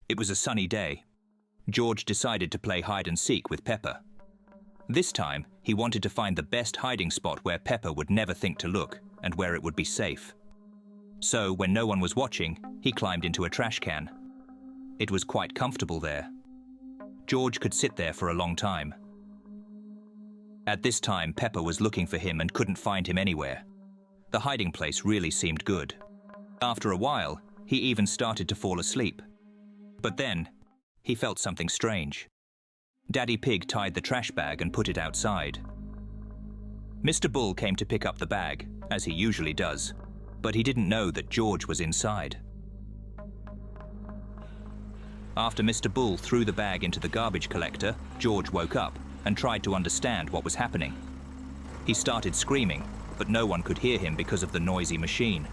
It was a sunny day. George decided to play hide and seek with Peppa. This time, he wanted to find the best hiding spot where Peppa would never think to look and where it would be safe. So, when no one was watching, he climbed into a trash can. It was quite comfortable there. George could sit there for a long time. At this time, Peppa was looking for him and couldn't find him anywhere. The hiding place really seemed good. After a while, he even started to fall asleep. But then, he felt something strange. Daddy Pig tied the trash bag and put it outside. Mr. Bull came to pick up the bag, as he usually does, but he didn't know that George was inside. After Mr. Bull threw the bag into the garbage collector, George woke up and tried to understand what was happening. He started screaming, but no one could hear him because of the noisy machine.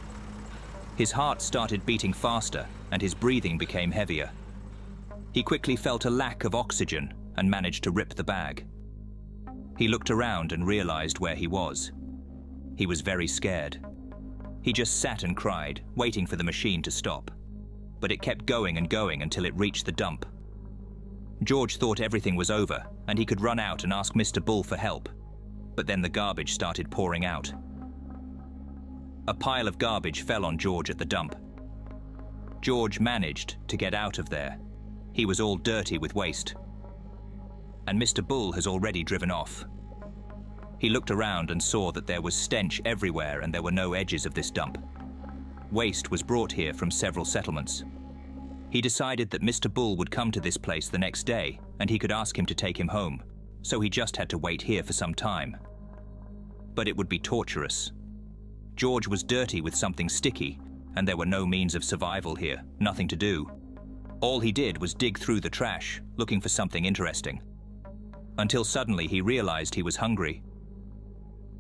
His heart started beating faster and his breathing became heavier. He quickly felt a lack of oxygen and managed to rip the bag. He looked around and realized where he was. He was very scared. He just sat and cried, waiting for the machine to stop. But it kept going and going until it reached the dump. George thought everything was over and he could run out and ask Mr. Bull for help. But then the garbage started pouring out. A pile of garbage fell on George at the dump. George managed to get out of there. He was all dirty with waste. And Mr. Bull has already driven off. He looked around and saw that there was stench everywhere and there were no edges of this dump. Waste was brought here from several settlements. He decided that Mr. Bull would come to this place the next day and he could ask him to take him home, so he just had to wait here for some time. But it would be torturous. George was dirty with something sticky and there were no means of survival here, nothing to do. All he did was dig through the trash, looking for something interesting. Until suddenly he realized he was hungry.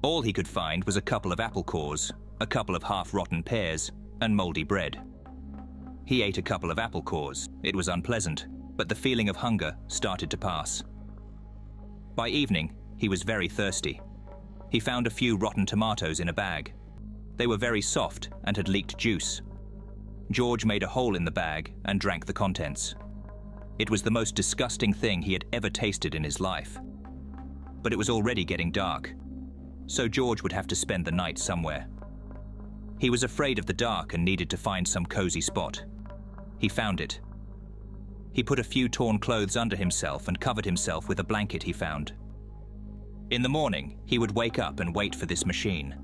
All he could find was a couple of apple cores, a couple of half-rotten pears, and moldy bread. He ate a couple of apple cores. It was unpleasant, but the feeling of hunger started to pass. By evening, he was very thirsty. He found a few rotten tomatoes in a bag. They were very soft and had leaked juice. George made a hole in the bag and drank the contents. It was the most disgusting thing he had ever tasted in his life. But it was already getting dark, so George would have to spend the night somewhere. He was afraid of the dark and needed to find some cozy spot. He found it. He put a few torn clothes under himself and covered himself with a blanket he found. In the morning, he would wake up and wait for this machine.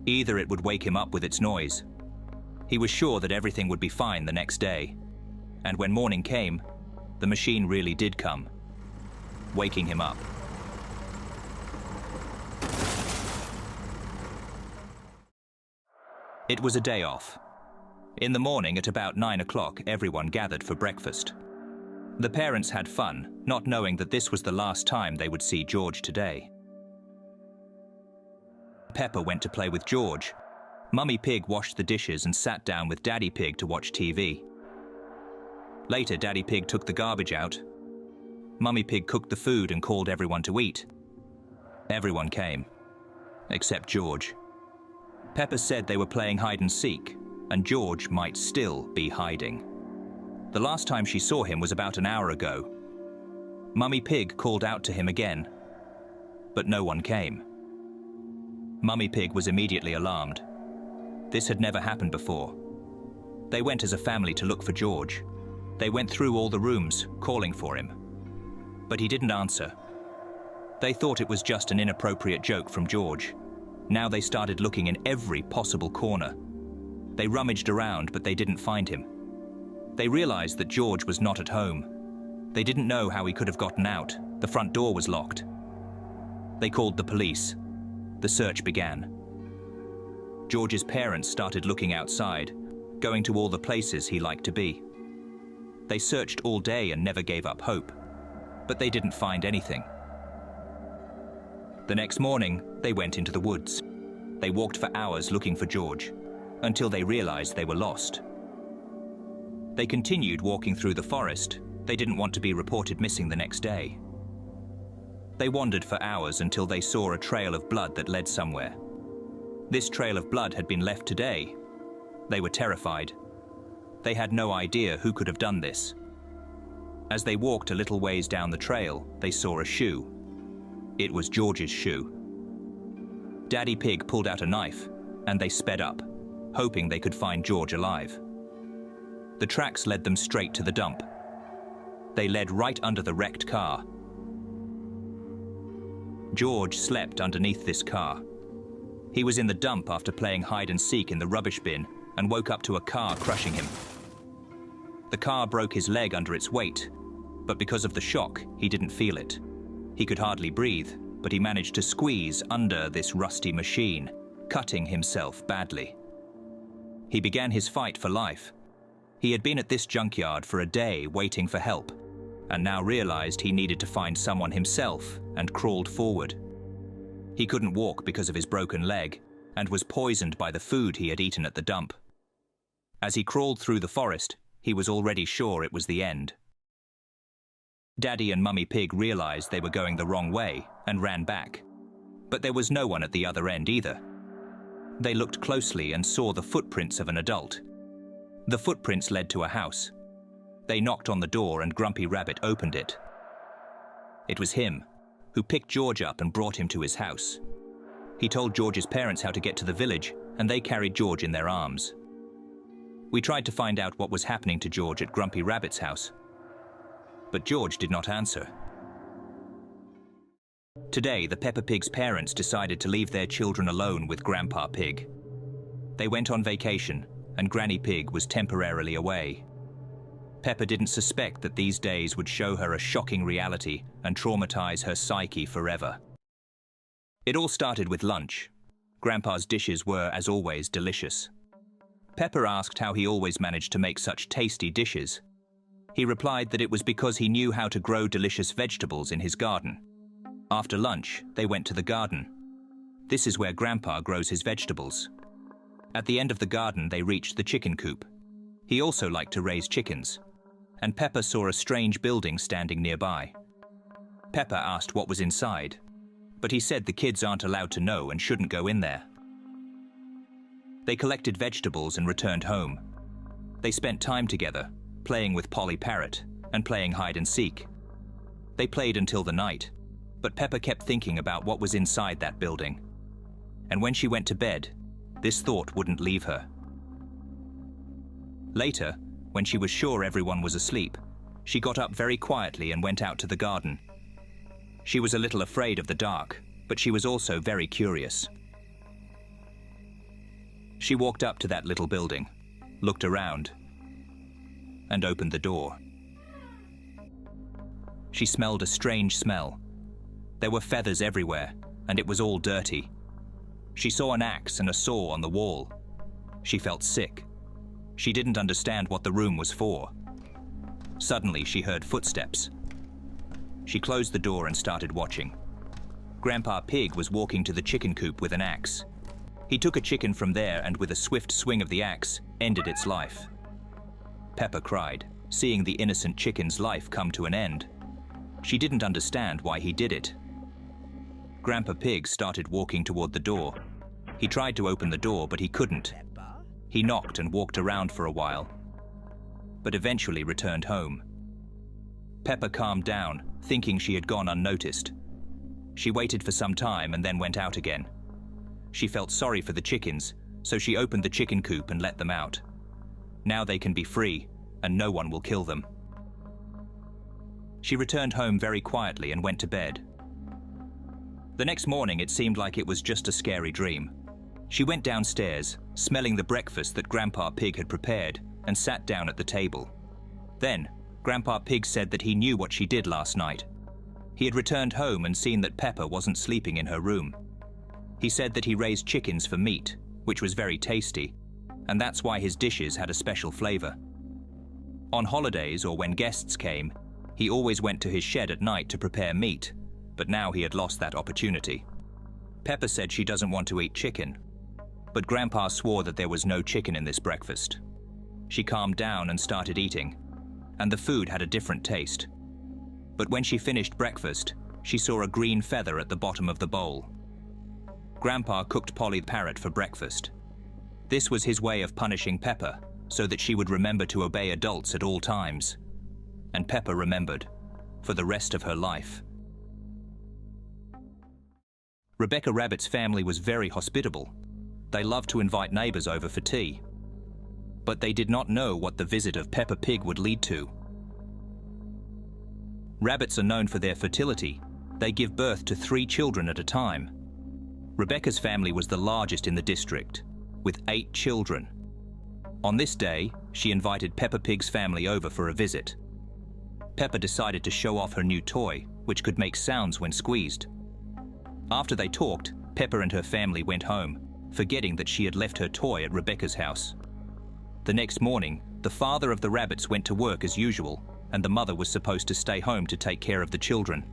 Either it would wake him up with its noise. He was sure that everything would be fine the next day. And when morning came, the machine really did come, waking him up. It was a day off. In the morning at about 9 o'clock, everyone gathered for breakfast. The parents had fun, not knowing that this was the last time they would see George today. Peppa went to play with George. Mummy Pig washed the dishes and sat down with Daddy Pig to watch TV. Later, Daddy Pig took the garbage out. Mummy Pig cooked the food and called everyone to eat. Everyone came, except George. Peppa said they were playing hide and seek, and George might still be hiding. The last time she saw him was about an hour ago. Mummy Pig called out to him again, but no one came. Mummy Pig was immediately alarmed. This had never happened before. They went as a family to look for George. They went through all the rooms, calling for him. But he didn't answer. They thought it was just an inappropriate joke from George. Now they started looking in every possible corner. They rummaged around, but they didn't find him. They realized that George was not at home. They didn't know how he could have gotten out. The front door was locked. They called the police. The search began. George's parents started looking outside, going to all the places he liked to be. They searched all day and never gave up hope, but they didn't find anything. The next morning, they went into the woods. They walked for hours looking for George, until they realized they were lost. They continued walking through the forest. They didn't want to be reported missing the next day. They wandered for hours until they saw a trail of blood that led somewhere. This trail of blood had been left today. They were terrified. They had no idea who could have done this. As they walked a little ways down the trail, they saw a shoe. It was George's shoe. Daddy Pig pulled out a knife, and they sped up, hoping they could find George alive. The tracks led them straight to the dump. They led right under the wrecked car. George slept underneath this car. He was in the dump after playing hide and seek in the rubbish bin and woke up to a car crushing him. The car broke his leg under its weight, but because of the shock, he didn't feel it. He could hardly breathe, but he managed to squeeze under this rusty machine, cutting himself badly. He began his fight for life. He had been at this junkyard for a day waiting for help, and now realized he needed to find someone himself and crawled forward. He couldn't walk because of his broken leg and was poisoned by the food he had eaten at the dump. As he crawled through the forest, he was already sure it was the end. Daddy and Mummy Pig realized they were going the wrong way and ran back, but there was no one at the other end either. They looked closely and saw the footprints of an adult. The footprints led to a house. They knocked on the door and Grumpy Rabbit opened it. It was him, who picked George up and brought him to his house. He told George's parents how to get to the village, and they carried George in their arms. We tried to find out what was happening to George at Grumpy Rabbit's house, but George did not answer. Today, the Peppa Pig's parents decided to leave their children alone with Grandpa Pig. They went on vacation, and Granny Pig was temporarily away. Peppa didn't suspect that these days would show her a shocking reality and traumatize her psyche forever. It all started with lunch. Grandpa's dishes were, as always, delicious. Peppa asked how he always managed to make such tasty dishes. He replied that it was because he knew how to grow delicious vegetables in his garden. After lunch, they went to the garden. This is where Grandpa grows his vegetables. At the end of the garden, they reached the chicken coop. He also liked to raise chickens, and Peppa saw a strange building standing nearby. Peppa asked what was inside, but he said the kids aren't allowed to know and shouldn't go in there. They collected vegetables and returned home. They spent time together, playing with Polly Parrot and playing hide and seek. They played until the night, but Peppa kept thinking about what was inside that building. And when she went to bed, this thought wouldn't leave her. Later, when she was sure everyone was asleep, she got up very quietly and went out to the garden. She was a little afraid of the dark, but she was also very curious. She walked up to that little building, looked around, and opened the door. She smelled a strange smell. There were feathers everywhere, and it was all dirty. She saw an axe and a saw on the wall. She felt sick. She didn't understand what the room was for. Suddenly, she heard footsteps. She closed the door and started watching. Grandpa Pig was walking to the chicken coop with an axe. He took a chicken from there and with a swift swing of the axe, ended its life. Peppa cried, seeing the innocent chicken's life come to an end. She didn't understand why he did it. Grandpa Pig started walking toward the door. He tried to open the door, but he couldn't. He knocked and walked around for a while, but eventually returned home. Peppa calmed down, thinking she had gone unnoticed. She waited for some time and then went out again. She felt sorry for the chickens, so she opened the chicken coop and let them out. Now they can be free, and no one will kill them. She returned home very quietly and went to bed. The next morning, it seemed like it was just a scary dream. She went downstairs, smelling the breakfast that Grandpa Pig had prepared, and sat down at the table. Then, Grandpa Pig said that he knew what she did last night. He had returned home and seen that Peppa wasn't sleeping in her room. He said that he raised chickens for meat, which was very tasty, and that's why his dishes had a special flavor. On holidays or when guests came, he always went to his shed at night to prepare meat, but now he had lost that opportunity. Peppa said she doesn't want to eat chicken, but Grandpa swore that there was no chicken in this breakfast. She calmed down and started eating, and the food had a different taste. But when she finished breakfast, she saw a green feather at the bottom of the bowl. Grandpa cooked Polly the parrot for breakfast. This was his way of punishing Peppa so that she would remember to obey adults at all times. And Peppa remembered, for the rest of her life. Rebecca Rabbit's family was very hospitable. They loved to invite neighbours over for tea. But they did not know what the visit of Peppa Pig would lead to. Rabbits are known for their fertility. They give birth to 3 children at a time. Rebecca's family was the largest in the district, with 8 children. On this day, she invited Peppa Pig's family over for a visit. Peppa decided to show off her new toy, which could make sounds when squeezed. After they talked, Peppa and her family went home, forgetting that she had left her toy at Rebecca's house. The next morning, the father of the rabbits went to work as usual, and the mother was supposed to stay home to take care of the children.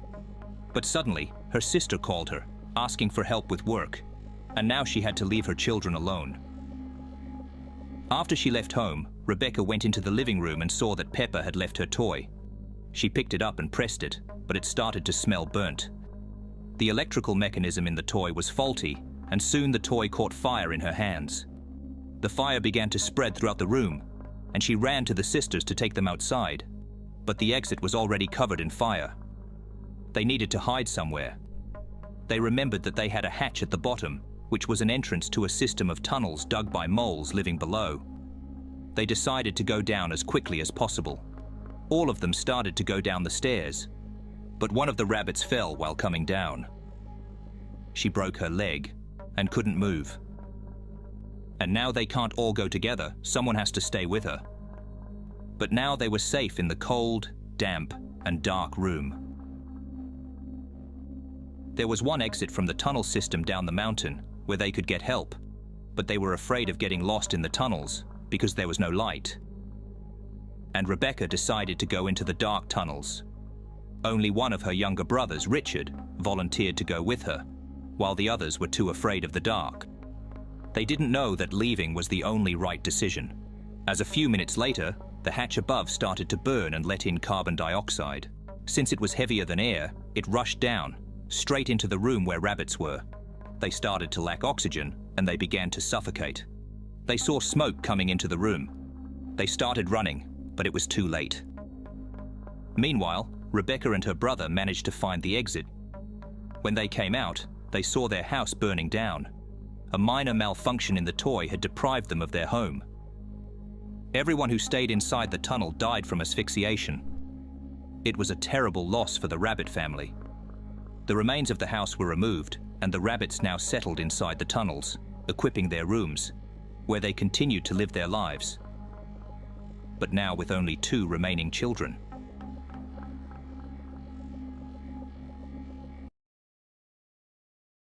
But suddenly, her sister called her, asking for help with work, and now she had to leave her children alone. After she left home, Rebecca went into the living room and saw that Peppa had left her toy. She picked it up and pressed it, but it started to smell burnt. The electrical mechanism in the toy was faulty, and soon the toy caught fire in her hands. The fire began to spread throughout the room, and she ran to the sisters to take them outside, but the exit was already covered in fire. They needed to hide somewhere. They remembered that they had a hatch at the bottom, which was an entrance to a system of tunnels dug by moles living below. They decided to go down as quickly as possible. All of them started to go down the stairs, but one of the rabbits fell while coming down. She broke her leg and couldn't move. And now they can't all go together, someone has to stay with her. But now they were safe in the cold, damp, and dark room. There was one exit from the tunnel system down the mountain where they could get help, but they were afraid of getting lost in the tunnels because there was no light. And Rebecca decided to go into the dark tunnels. Only one of her younger brothers, Richard, volunteered to go with her, while the others were too afraid of the dark. They didn't know that leaving was the only right decision, as a few minutes later, the hatch above started to burn and let in carbon dioxide. Since it was heavier than air, it rushed down, straight into the room where rabbits were. They started to lack oxygen, and they began to suffocate. They saw smoke coming into the room. They started running, but it was too late. Meanwhile, Rebecca and her brother managed to find the exit. When they came out, they saw their house burning down. A minor malfunction in the toy had deprived them of their home. Everyone who stayed inside the tunnel died from asphyxiation. It was a terrible loss for the rabbit family. The remains of the house were removed, and the rabbits now settled inside the tunnels, equipping their rooms, where they continued to live their lives. But now with only 2 remaining children.